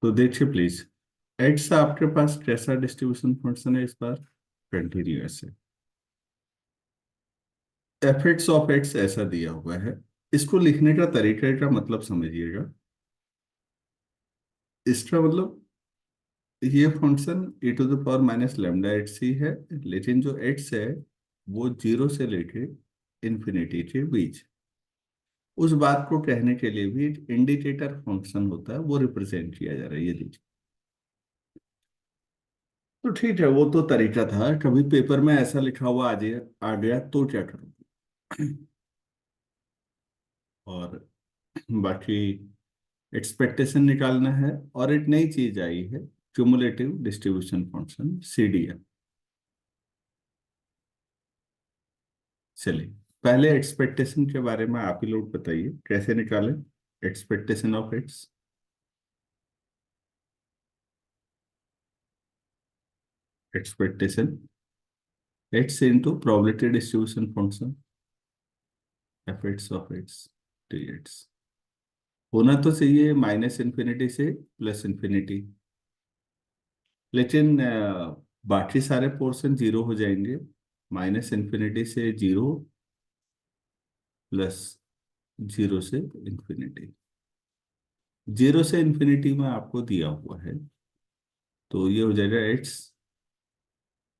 तो देखिए please, x आपके पास कैसा डिस्ट्रीब्यूशन फंक्शन है इस बार? कंटिन्यूअस है। एफ एक्स ऑफ एक्स ऐसा दिया हुआ है। इसको लिखने का तरीका का मतलब समझिएगा। इसका मतलब ये function e to the power minus lambda X ही है, लेकिन जो एक्स है वो जीरो से लेके इन्फिनिटी के बीच। उस बात को कहने के लिए भी एक इंडिकेटर फंक्शन होता है, वो रिप्रेजेंट किया जा रहा है, ये देखिए। तो ठीक है, वो तो तरीका था। कभी पेपर में ऐसा लिखा हुआ आ गया तो क्या करोगे? और बाकी एक्सपेक्टेशन निकालना है। और एक नई चीज आई है, क्यूमुलेटिव डिस्ट्रीब्यूशन फंक्शन, सीडीएफ। चलिए, पहले एक्सपेक्टेशन के बारे में आप ही लोग बताइए, कैसे निकालें expectation of X. Expectation X into probability distribution function F X of X D X. होना तो चाहिए माइनस इन्फिनिटी से प्लस इन्फिनिटी, लेकिन बाकी सारे पोर्शन जीरो हो जाएंगे। माइनस इन्फिनिटी से जीरो, प्लस जीरो से इन्फिनिटी। जीरो से इन्फिनिटी में आपको दिया हुआ है, तो ये हो जाएगा X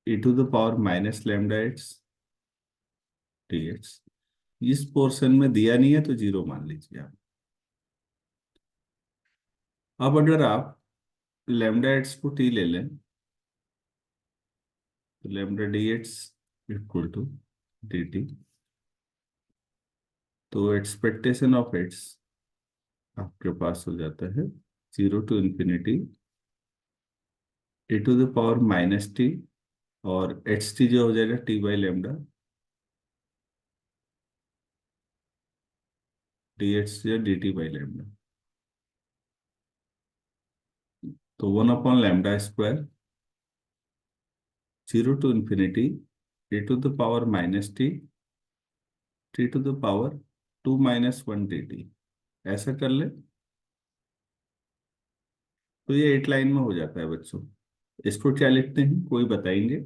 e to the power minus lambda X D X. इस पोर्शन में दिया नहीं है तो जीरो मान लीजिए आप। अब अगर आप लेमडा एक्स को टी ले लें, तो lambda D X equal to D T. तो एक्सपेक्टेशन ऑफ एक्स आपके पास हो जाता है zero to infinity e to the power minus T, और एच टी जो हो जाएगा T by lambda D H या डी टी बाई लेमडा। तो one upon lambda square zero to infinity e to the power minus T to the power two minus one D T. ऐसा कर ले तो ये एट लाइन में हो जाता है बच्चों। इसको क्या लिखते हैं, कोई बताएंगे?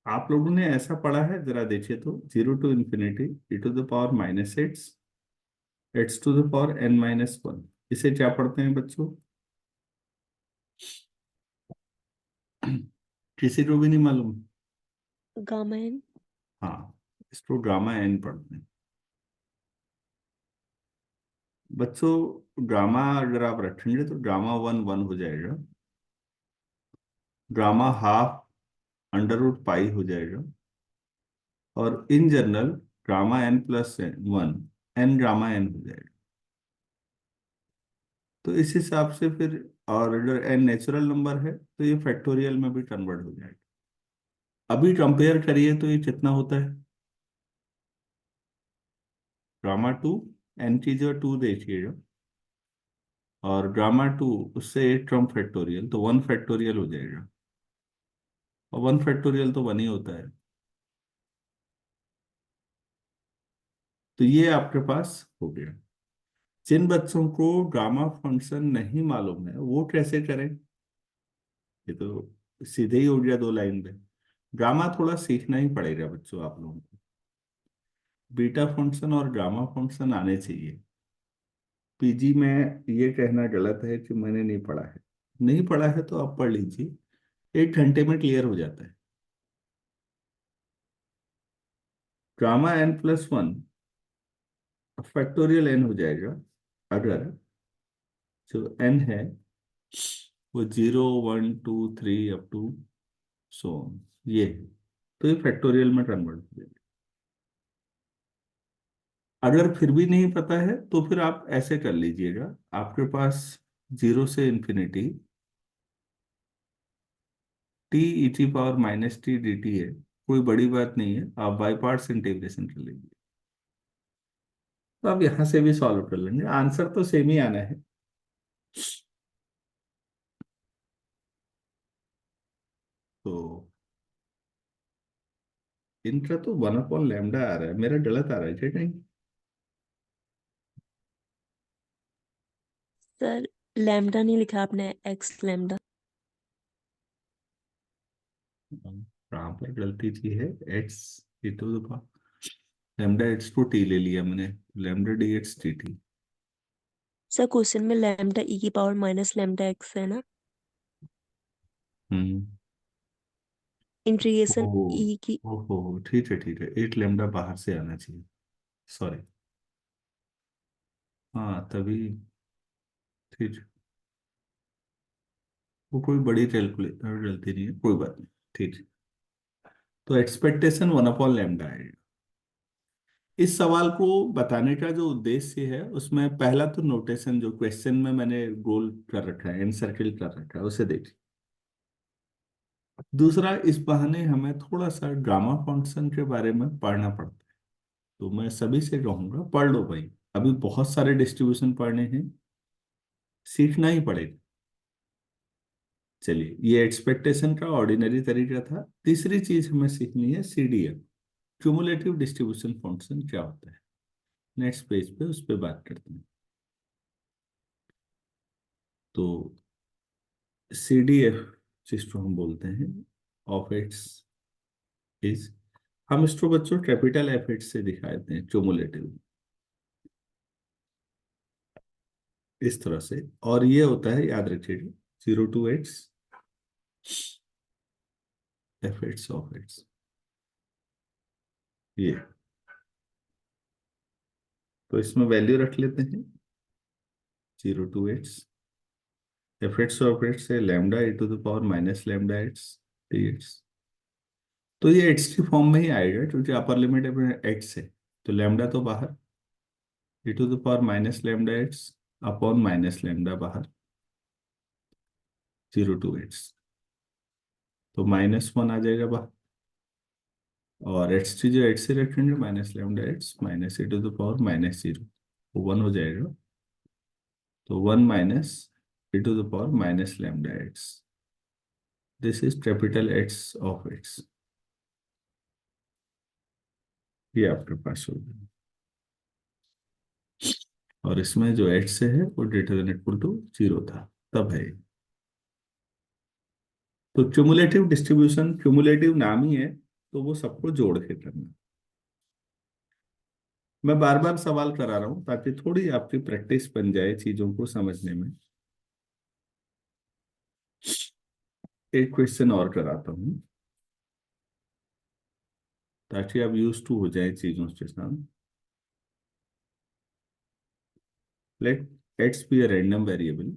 आप लोगों ने ऐसा पढ़ा है, जरा देखिए तो, zero to infinity e to the power minus X X to the power N minus one. इसे क्या पढ़ते हैं बच्चों? किसी को भी नहीं मालूम? Gamma N. हाँ, इसको गामा एन पढ़ते हैं बच्चों। गामा अगर आप रखेंगे तो गामा वन वन हो जाएगा, gamma half under root pi हो जाएगा, और in general gamma N plus one N gamma N हो जाएगा। तो इस हिसाब से फिर, और अगर एन नेचुरल नंबर है तो ये फैक्टोरियल में भी कन्वर्ट हो जाएगा। अभी कंपेयर करिए तो ये कितना होता है? गामा टू, एन की जो टू देखिएगा, और गामा टू उससे एक कम फैक्टोरियल, तो वन फैक्टोरियल हो जाएगा। और वन फैक्टोरियल तो वन ही होता है। तो ये आपके पास हो गया। जिन बच्चों को गामा फंक्शन नहीं मालूम है वो कैसे करें? ये तो सीधे ही हो गया दो लाइन में। गामा थोड़ा सीखना ही पड़ेगा बच्चों आप लोगों को। बीटा फंक्शन और गामा फंक्शन आने चाहिए। पीजी में ये कहना गलत है कि मैंने नहीं पढ़ा है। नहीं पढ़ा है तो आप पढ़ लीजिए, एक घंटे में क्लियर हो जाता है। Gamma N plus one factorial N हो जाएगा अगर जो एन है वो zero one two three up to so ये है, तो ये फैक्टोरियल में कन्वर्ट हो जाएगा। अगर फिर भी नहीं पता है तो फिर आप ऐसे कर लीजिएगा। आपके पास जीरो से infinity T E T power minus T D T है, कोई बड़ी बात नहीं है, आप बाई पार्ट्स इंटीग्रेशन कर लीजिए। तो आप यहां से भी सॉल्व कर लेंगे, आंसर तो सेम ही आना है। तो इनका तो 1/λ आ रहा है, मेरा गलत आ रहा है क्या कहीं? सर लैम्डा नहीं लिखा आपने, एक्स लैम्डा। कहाँ पर गलती थी है? X E to the power lambda X to T ले लिया मैंने, lambda D X T T. Sir question में लैम्डा ई की पावर माइनस लैम्डा एक्स है ना। हम्म। इंटीग्रेशन ओहो। ई की। ओहो ठीक है ठीक है, 8 लैम्डा बाहर से आना चाहिए, सॉरी। हाँ तभी। ठीक है, वो कोई बड़ी कैलकुलेटर गलती नहीं है, कोई बात नहीं। ठीक है, तो एक्सपेक्टेशन 1/λ है। इस सवाल को बताने का जो उद्देश्य है, उसमें पहला तो नोटेशन जो क्वेश्चन में मैंने गोल कर रखा है, एन सर्किल कर रखा है, उसे देखिए। दूसरा, इस बहाने हमें थोड़ा सा गामा फंक्शन के बारे में पढ़ना पड़ता है। तो मैं सभी से कहूंगा पढ़ लो भाई, अभी बहुत सारे डिस्ट्रीब्यूशन पढ़ने हैं, सीखना ही पड़ेगा। चलिए, ये एक्सपेक्टेशन का ऑर्डिनरी तरीका था। तीसरी चीज हमें सीखनी है सीडीएफ, क्यूमुलेटिव डिस्ट्रीब्यूशन फंक्शन क्या होता है। नेक्स्ट पेज पे उस पर बात करते हैं। तो सीडीएफ जिसको हम बोलते हैं, ऑफ एक्स इज, हम इसको बच्चों कैपिटल एफ एक्स से दिखाते हैं क्यूमुलेटिव, इस तरह से। और ये होता है, याद रखिएगा, 0 to x F X of X, ये। तो इसमें वैल्यू रख लेते हैं, 0 to x F X of X है lambda E to the power minus lambda X D X. तो ये एक्स की फॉर्म में ही आएगा, क्योंकि अपर लिमिट एक्स है, तो लैम्डा तो बाहर, E to the power minus lambda X upon minus lambda बाहर, 0 to x, तो -1 आ जाएगा बाहर। और एक्स की जो एक्स से रखेंगे, minus lambda X minus E to the power -0, वो 1 हो जाएगा। तो 1 minus E to the power minus lambda X, this is capital X of X, ये आपके पास हो गया। और इसमें जो एक्स है वो ग्रेटर देन इक्वल टू 0 था, तब है। तो क्यूमुलेटिव डिस्ट्रीब्यूशन, क्यूमुलेटिव नाम ही है, तो वो सबको जोड़ के करना। मैं बार बार सवाल करा रहा हूं ताकि थोड़ी आपकी प्रैक्टिस बन जाए चीजों को समझने में। एक क्वेश्चन और कराता हूं, ताकि आप यूज टू हो जाए चीजों के साथ। Let X be a random variable,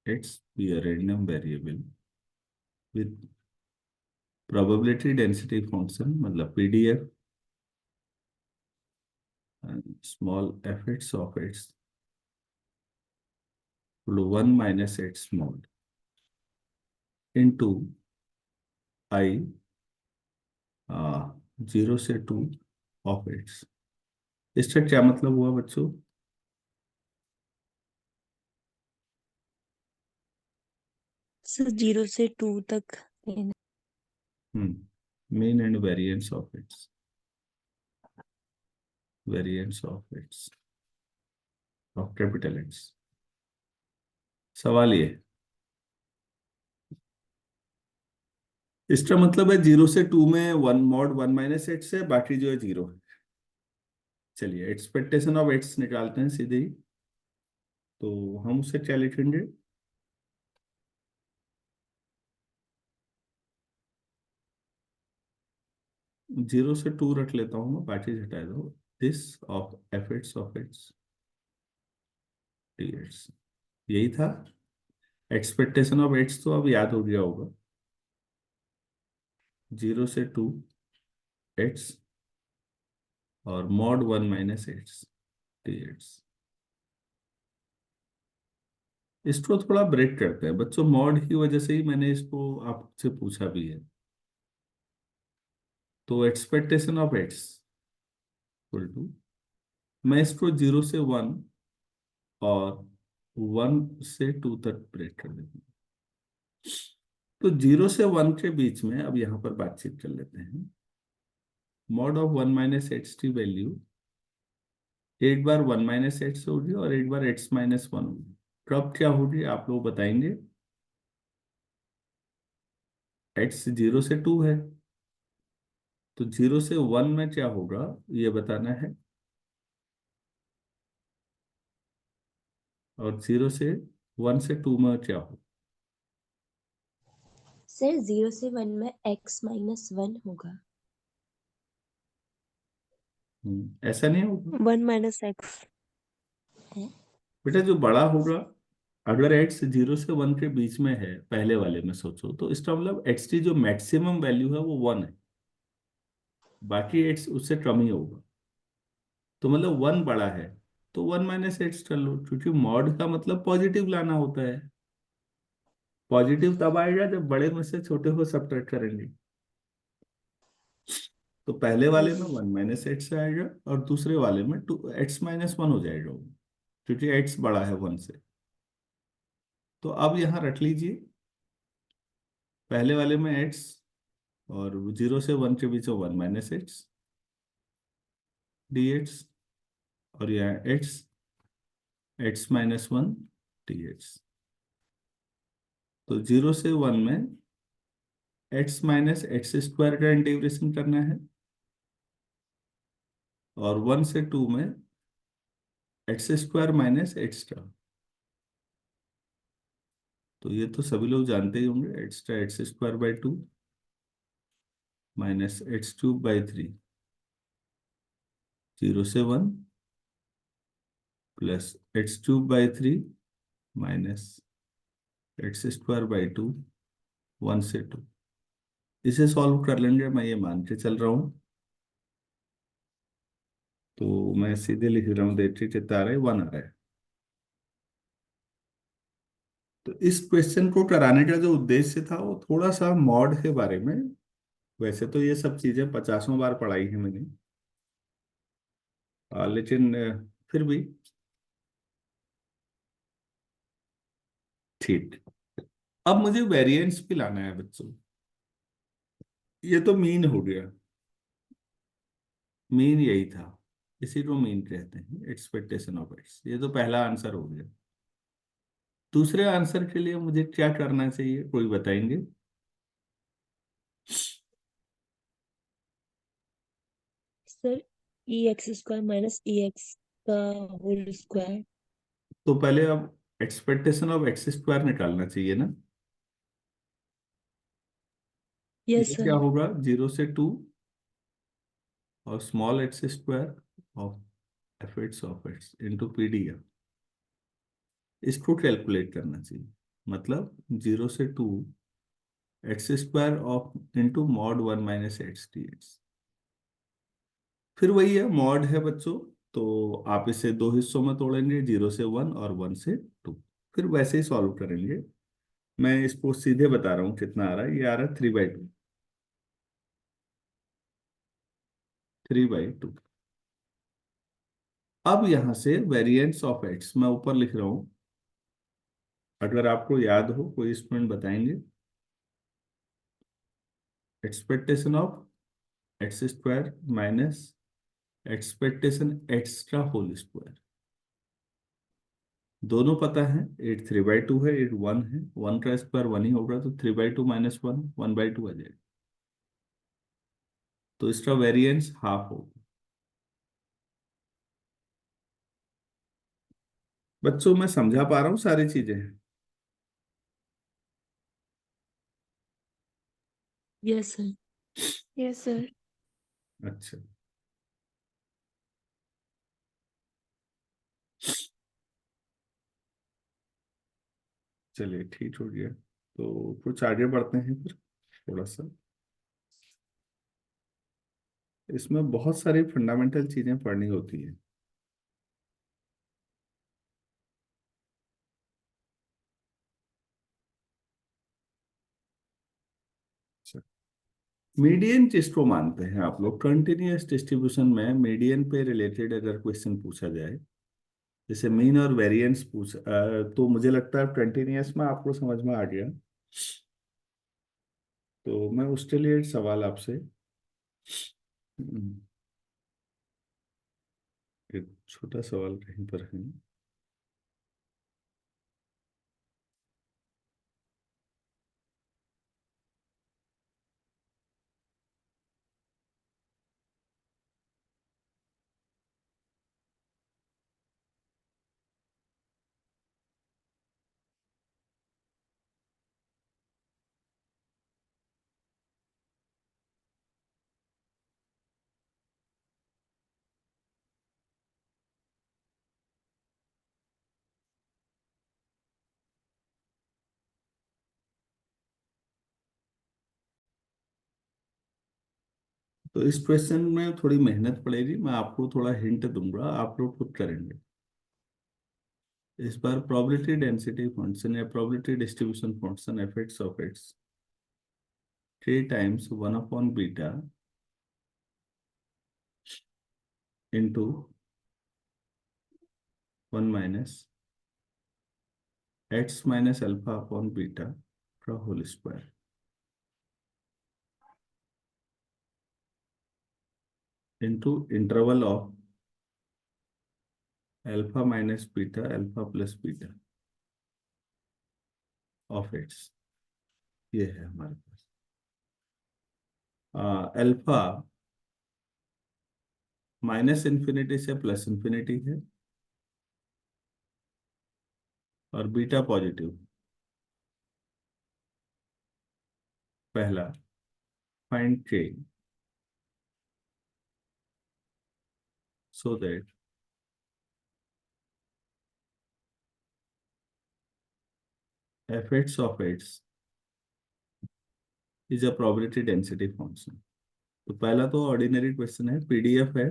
X be a random variable with probability density function, मतलब PDF, small F X of X 1 minus X small into I 0 से 2 ऑफ एक्स। इसका क्या मतलब हुआ बच्चों? सर 0 से 2 तक लेना। Mean and variance of x, variance of x of capital x. सवाल ये, इसका मतलब है 0 से 2 में 1 mod 1 - x है, बाकी जो है 0 है। चलिए, एक्सपेक्टेशन ऑफ एक्स निकालते हैं सीधे ही। तो हम उसे क्या लिखेंगे? 0 से 2 रख लेता हूँ मैं, बाकी हटा दो। This of F x D x, यही था। एक्सपेक्टेशन ऑफ एक्स तो अब याद हो गया होगा, 0 से 2 एक्स और mod 1 - x डी एक्स। इसको थोड़ा ब्रेक करते हैं बच्चों, मॉड की वजह से ही मैंने इसको आपसे पूछा भी है। तो expectation of X equal to, मैं इसको 0 से 1 और 1 से 2 तक ब्रेक कर देते हैं। तो 0 से 1 के बीच में अब यहां पर बातचीत कर लेते हैं। Mod of 1 minus x T value एक बार 1 माइनस एक्स होगी और एक बार एक्स माइनस 1 होगी। कब क्या होगी आप लोग बताएंगे? एक्स 0 से 2 है, तो 0 से 1 में क्या होगा ये बताना है, और 0 से 1 से 2 में क्या होगा? सर 0 से 1 में x माइनस 1 होगा। ऐसा नहीं होगा 1 माइनस एक्स है। बेटा। जो बड़ा होगा, अगर एक्स 0 से 1 के बीच में है, पहले वाले में सोचो, तो इसका मतलब एक्स की जो मैक्सिमम वैल्यू है वो 1 है, बाकी एक्स उससे कम ही होगा। तो मतलब 1 बड़ा है, तो 1 माइनस एक्स कर लो, क्योंकि मॉड का मतलब पॉजिटिव लाना होता है। पॉजिटिव तब आएगा जब बड़े में से छोटे को सब्ट्रैक्ट करेंगे। तो पहले वाले में जी। 1 माइनस एक्स आएगा और दूसरे वाले में 2 एक्स माइनस 1 हो जाएगा वो, क्योंकि एक्स बड़ा है 1 से। तो अब यहाँ रख लीजिए, पहले वाले में एक्स और 0 से 1 के बीच में 1 माइनस एक्स डी एक्स, और यहाँ x x minus 1 D X. तो 0 से 1 में एक्स माइनस एक्स स्क्वायर का इंटीग्रेशन करना है, और 1 से 2 में एक्स स्क्वायर माइनस एक्स का। तो ये तो सभी लोग जानते ही होंगे, एक्स का x square by 2 minus x cube by 3। 0 से 1 plus x cube by 3 minus x square by 2, 1 से 2। इसे सॉल्व कर लेंगे, मैं ये मान के चल रहा हूँ। तो मैं सीधे लिख रहा हूँ, देखिए कितना आ रहा है, 1 आ रहा है। तो इस क्वेश्चन को कराने का जो उद्देश्य था वो थोड़ा सा मॉड के बारे में। वैसे तो ये सब चीजें 50वां बार पढ़ाई है मैंने, लेकिन फिर भी ठीक। अब मुझे वेरिएंस भी लाना है बच्चों। ये तो मीन हो गया, मीन यही था, इसी को मीन कहते हैं, एक्सपेक्टेशन ऑफ एक्स। ये तो पहला आंसर हो गया। दूसरे आंसर के लिए मुझे क्या करना चाहिए, कोई बताएंगे? सर ई एक्स स्क्वायर माइनस ई एक्स का होल स्क्वायर। तो पहले अब एक्सपेक्टेशन ऑफ एक्स स्क्वायर निकालना चाहिए ना। यस ये क्या सर। होगा, 0 से 2 और small x square of F X of X into P D F. इसको कैलकुलेट करना चाहिए, मतलब 0 से 2 x square of into mod 1 minus x D x. फिर वही है, मॉड है बच्चों, तो आप इसे दो हिस्सों में तोड़ेंगे, 0 से 1 और 1 से 2। फिर वैसे ही सॉल्व करेंगे। मैं इसको सीधे बता रहा हूँ कितना आ रहा है, ये आ रहा है 3/2। 3/2। अब यहां से वेरिएंस ऑफ एक्स मैं ऊपर लिख रहा हूं, अगर आपको याद हो कोई स्टूडेंट बताएंगे। Expectation of x square minus expectation x का होल स्क्वायर। दोनों पता है, 8 3/2 है, 8 1 है, 1 का स्क्वायर 1 ही होगा, तो 3/2 माइनस 1 1/2 आ जाएगा। तो इसका वेरिएंस हाफ होगा। बच्चों मैं समझा पा रहा हूँ सारी चीजें? Yes sir. Yes sir. अच्छा, चलिए ठीक हो गया। तो कुछ आगे बढ़ते हैं फिर, थोड़ा सा इसमें बहुत सारी फंडामेंटल चीजें पढ़नी होती है। मीडियन किसको मानते हैं आप लोग? कंटिन्यूअस डिस्ट्रीब्यूशन में मीडियन पे रिलेटेड अगर क्वेश्चन पूछा जाए, जैसे मीन और वेरिएंस पूछ तो मुझे लगता है 20 ईयर्स में आपको समझ में आ गया। तो मैं उसके लिए एक सवाल आपसे, हम्म, एक छोटा सवाल कहीं पर है। तो इस क्वेश्चन में थोड़ी मेहनत पड़ेगी, मैं आपको थोड़ा हिंट दूंगा, आप लोग खुद करेंगे। इस बार प्रोबेबिलिटी डेंसिटी फंक्शन या probability distribution function F X of X 3 times 1/बीटा into 1 - X minus alpha upon beta का whole square into interval of alpha minus beta alpha plus beta of X, ये है हमारे पास। अल्फा माइनस इन्फिनिटी से plus infinity है और beta positive. पहला, find K so that fx of x is a probability density function। तो पहला तो ऑर्डिनरी क्वेश्चन है, पीडीएफ है,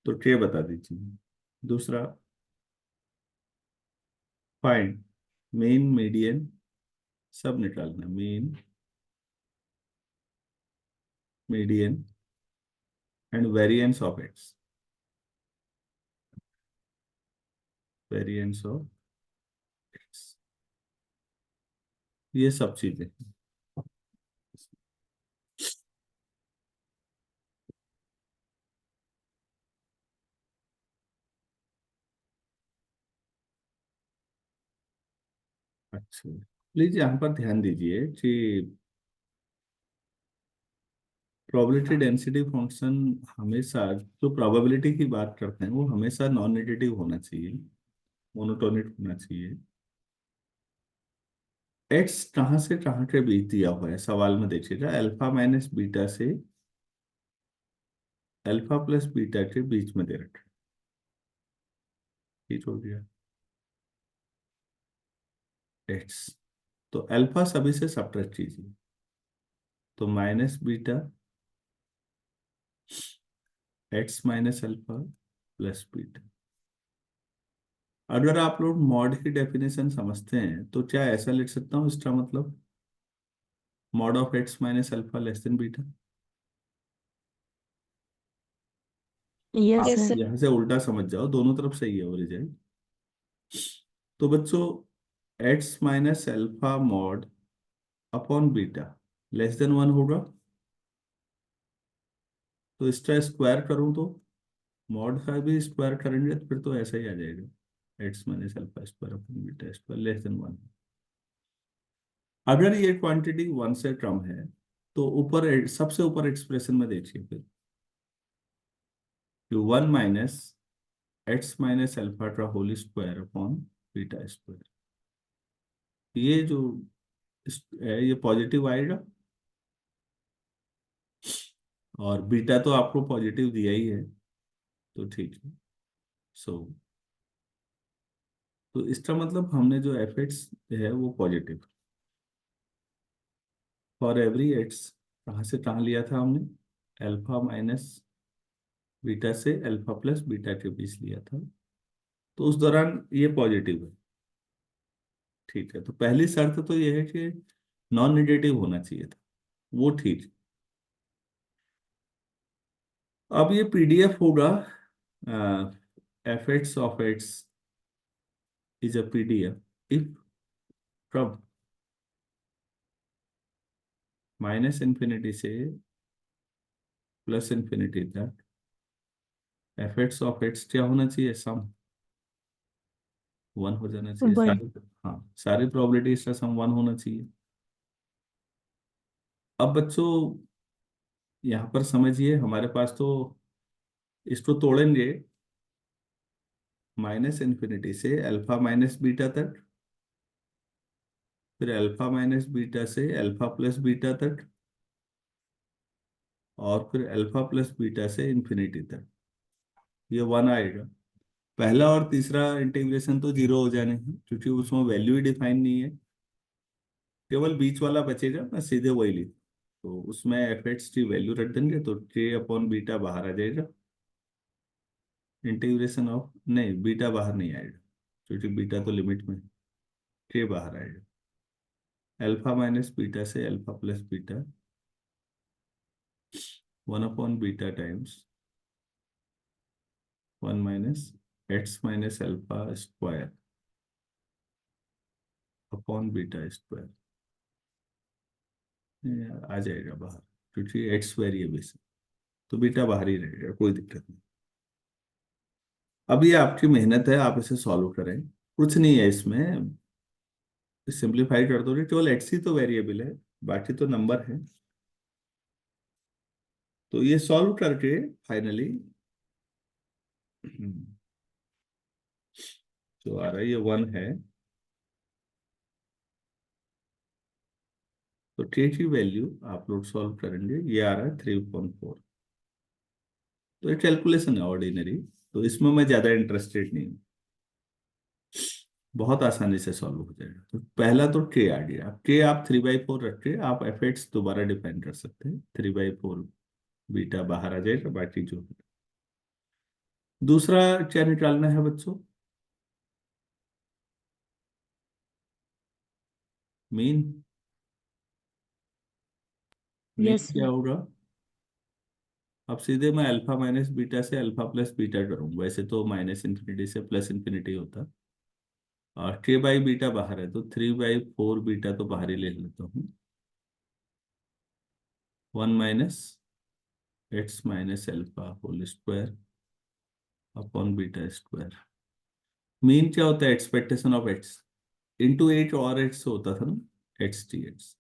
तो के बता दीजिए। दूसरा, फाइंड मीन मीडियन, सब निकालना, mean median and variance of x, variance of X, ये सब चीजें। अच्छा, प्लीज यहाँ पर ध्यान दीजिए कि प्रोबेबिलिटी डेंसिटी फंक्शन हमेशा, जो प्रोबेबिलिटी की बात करते हैं वो हमेशा नॉन नेगेटिव होना चाहिए, मोनोटोनिक होना चाहिए। एक्स कहाँ से कहाँ के बीच दिया हुआ है सवाल में, देखिएगा अल्फा माइनस बीटा से अल्फा प्लस बीटा के बीच में दे रखा है। ठीक हो गया एक्स, तो अल्फा सभी से सब्ट्रैक्ट कीजिए, तो minus beta x minus alpha plus beta. अगर आप लोग मॉड की डेफिनेशन समझते हैं तो क्या ऐसा लिख सकता हूँ, इसका मतलब mod of x minus alpha less than beta. Yes आप सर। Yes sir. यहाँ से उल्टा समझ जाओ, दोनों तरफ सही है ओरिजिन। तो बच्चों, x minus alpha mod upon beta less than 1 होगा, तो इसका स्क्वायर करूं तो मॉड का भी स्क्वायर करेंगे तो फिर तो ऐसा ही आ जाएगा, x minus alpha square upon beta square less than 1। अगर ये क्वांटिटी 1 से कम है तो ऊपर सबसे ऊपर एक्सप्रेशन में देखिए फिर, 1 - एक्स माइनस अल्फा का whole square upon beta square, ये जो है ये पॉजिटिव आएगा, और बीटा तो आपको पॉजिटिव दिया ही है, तो ठीक है। सो तो इसका मतलब हमने जो एफ एक्स है वो पॉजिटिव फॉर एवरी एक्स, कहाँ से कहाँ लिया था हमने, अल्फा माइनस बीटा से अल्फा प्लस बीटा के बीच लिया था, तो उस दौरान ये पॉजिटिव है। ठीक है, तो पहली शर्त तो ये है कि नॉन नेगेटिव होना चाहिए था, वो ठीक। अब ये पीडीएफ होगा F X of x is a PDF if from minus infinity से प्लस इन्फिनिटी तक एफ एक्स ऑफ एक्स क्या होना चाहिए, सम 1 हो जाना चाहिए, वन। सारी, हाँ सारी प्रोबेबिलिटीज का सम 1 होना चाहिए। अब बच्चों यहाँ पर समझिए, हमारे पास तो इसको तोड़ेंगे माइनस इन्फिनिटी से अल्फा माइनस बीटा तक, फिर अल्फा माइनस बीटा से अल्फा प्लस बीटा तक, और फिर अल्फा प्लस बीटा से इंफिनिटी तक, ये 1 आएगा। पहला और तीसरा इंटीग्रेशन तो 0 हो जाने हैं क्योंकि उसमें वैल्यू ही डिफाइन नहीं है, केवल बीच वाला बचेगा, मैं सीधे वही लिख, तो उसमें एफ एक्स की वैल्यू रख देंगे तो के अपॉन बीटा बाहर आ जाएगा। इंटीग्रेशन ऑफ, नहीं बीटा बाहर नहीं आएगा क्योंकि बीटा तो लिमिट में है, के बाहर आएगा। अल्फा माइनस बीटा से alpha plus beta 1 upon beta times 1 minus X minus alpha square upon beta square आ जाएगा बाहर, क्योंकि एक्स वेरिएबल है तो बीटा बाहर ही रहेगा, कोई दिक्कत नहीं। अब ये आपकी मेहनत है, आप इसे सॉल्व करें, कुछ नहीं है इसमें, सिंप्लीफाई कर दोगे, केवल एक्स ही तो वेरिएबल है, बाकी तो नंबर है। तो ये सॉल्व करके फाइनली जो आ रहा है ये 1 है, तो के की वैल्यू आप लोग सॉल्व करेंगे, ये आ रहा है 3.4। तो ये कैलकुलेशन है ऑर्डिनरी, तो इसमें मैं ज्यादा इंटरेस्टेड नहीं हूँ, बहुत आसानी से सॉल्व हो जाएगा। तो पहला तो के आ गया, अब के आप 3/4 रख के आप एफ एक्स दोबारा डिफाइन कर सकते हैं, 3/4 बीटा बाहर आ जाएगा, बाकी जो है। दूसरा क्या निकालना है बच्चों, मीन। मीन यस क्या सर। होगा, अब सीधे मैं अल्फा माइनस बीटा से अल्फा प्लस बीटा करूँ, वैसे तो माइनस इन्फिनिटी से प्लस इन्फिनिटी होता, और के बाई बीटा बाहर है तो 3/4 बीटा तो बाहर ही ले लेता हूँ, 1 minus X minus alpha whole square upon beta square. Mean क्या होता है, expectation of X into H, और एक्स होता था ना, एक्स टी एक्स।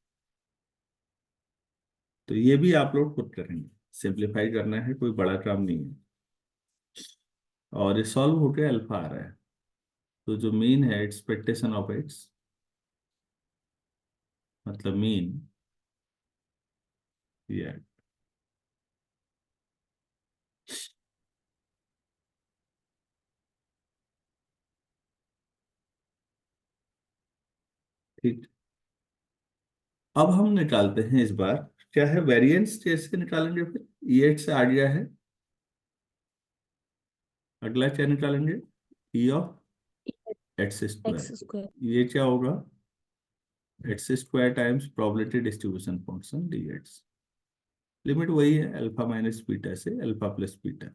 तो ये भी आप लोग खुद करेंगे, सिंप्लीफाई करना है, कोई बड़ा काम नहीं है। और ये सॉल्व होकर अल्फा आ रहा है, तो जो मीन है एक्सपेक्टेशन ऑफ एक्स, मतलब मीन ये है। ठीक, अब हम निकालते हैं इस बार, क्या है वेरिएंस, कैसे निकालेंगे फिर, ई एच से आ गया है, अगला क्या निकालेंगे, ई of x x square, square. ये क्या होगा, x square times probability distribution function D x, limit वही है अल्फा माइनस बीटा से अल्फा प्लस बीटा।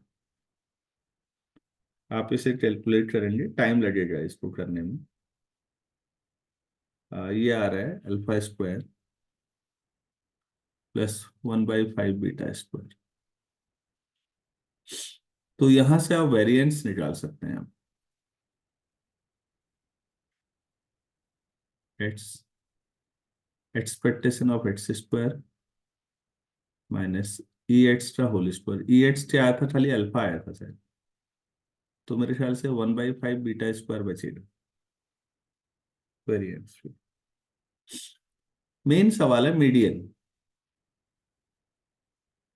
आप इसे कैलकुलेट करेंगे, टाइम लगेगा इसको करने में। ये आ रहा है alpha square plus 1/5 beta square. तो यहां से आप वेरिएंस निकाल सकते हैं, आप x expectation of x square minus E x का होल स्क्वायर, ई एक्स क्या आया था, खाली अल्फा आया था शायद, तो मेरे ख्याल से 1/5 बीटा स्क्वायर बचेगा वेरिएंस। मेन सवाल है मीडियन,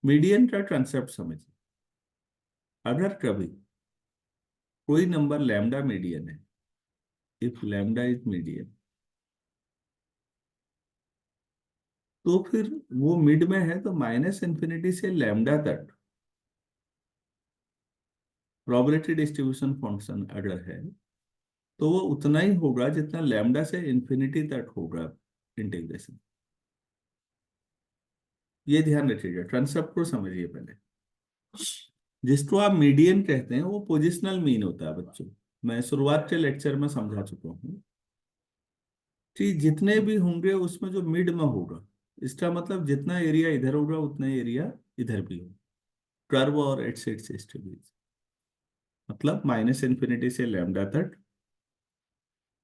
मीडियन का कंसेप्ट समझिए। अगर कभी कोई नंबर लैम्डा मीडियन है, इफ लैम्डा इज मीडियन, तो फिर वो मिड में है, तो माइनस इन्फिनिटी से लैम्डा तक प्रोबेबिलिटी डिस्ट्रीब्यूशन फंक्शन अगर है, तो वो उतना ही होगा जितना लैम्डा से इन्फिनिटी तक होगा इंटीग्रेशन। ये ध्यान रखिएगा, कंसेप्ट को समझिए पहले। जिसको आप मीडियन कहते हैं वो पोजिशनल मीन होता है बच्चों, मैं शुरुआत के लेक्चर में समझा चुका हूँ कि जितने भी होंगे उसमें जो मिड में होगा, इसका मतलब जितना एरिया इधर होगा उतना एरिया इधर भी होगा, कर्व और इट्स एक्सिस के बीच। मतलब माइनस इन्फिनिटी से लैम्डा तक।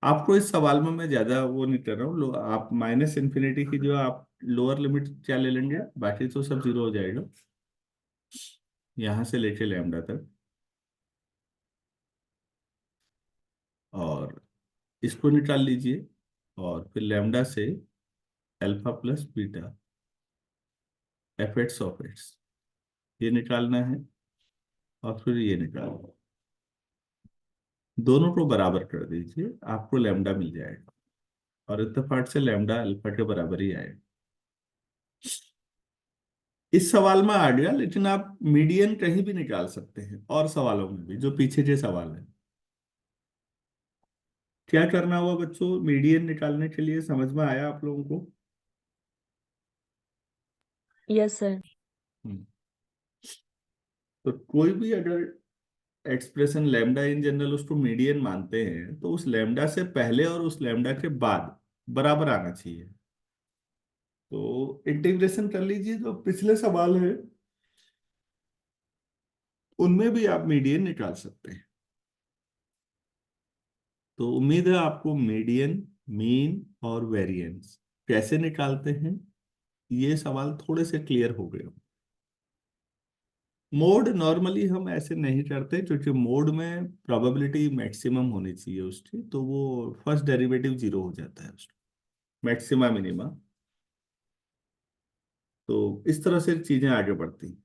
आपको इस सवाल में मैं ज्यादा वो नहीं कर रहा हूँ, आप माइनस इन्फिनिटी की जो आप लोअर लिमिट क्या ले लेंगे, बाकी तो सब जीरो हो जाएगा, यहां से लेके लैम्डा तक। और इसको निकाल लीजिए, और फिर लैम्डा से alpha plus beta F X of X, ये निकालना है। और फिर ये निकालना है। दोनों को बराबर कर दीजिए, आपको लैम्डा मिल जाएगा। और इत्तेफाक से लैम्डा अल्फा के बराबर ही आएगा। इस सवाल में आ गया, लेकिन आप मीडियन कहीं भी निकाल सकते हैं, और सवालों में भी जो पीछे के सवाल है। क्या करना हुआ बच्चों, मीडियन निकालने के लिए समझ में आया आप लोगों को? Yes sir. हम्म। तो कोई भी अगर एक्सप्रेशन लैम्डा इन जनरल उसको मीडियन मानते हैं, तो उस लैम्डा से पहले और उस लैम्डा के बाद बराबर आना चाहिए। तो इंटीग्रेशन कर लीजिए, जो पिछले सवाल है उनमें भी आप मीडियन निकाल सकते हैं। तो उम्मीद है आपको मीडियन, मीन और वेरिएंस कैसे निकालते हैं ये सवाल थोड़े से क्लियर हो गए। मोड नॉर्मली हम ऐसे नहीं करते, क्योंकि मोड में प्रोबेबिलिटी मैक्सिमम होनी चाहिए उसकी, तो वो फर्स्ट डेरिवेटिव जीरो हो जाता है उसका, मैक्सिमा मिनिमा। तो इस तरह से चीजें आगे बढ़ती हैं।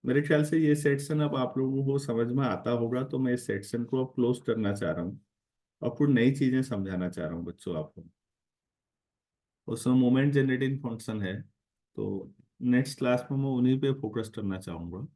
मेरे ख्याल से ये सेक्शन अब आप लोगों को समझ में आता होगा, तो मैं इस सेक्शन को अब क्लोज करना चाह रहा हूँ। और कुछ नई चीजें समझाना चाह रहा हूँ बच्चों आपको। उसमें मोमेंट जनरेटिंग फंक्शन है, तो नेक्स्ट क्लास में मैं उन्हीं पे फोकस करना चाहूंगा।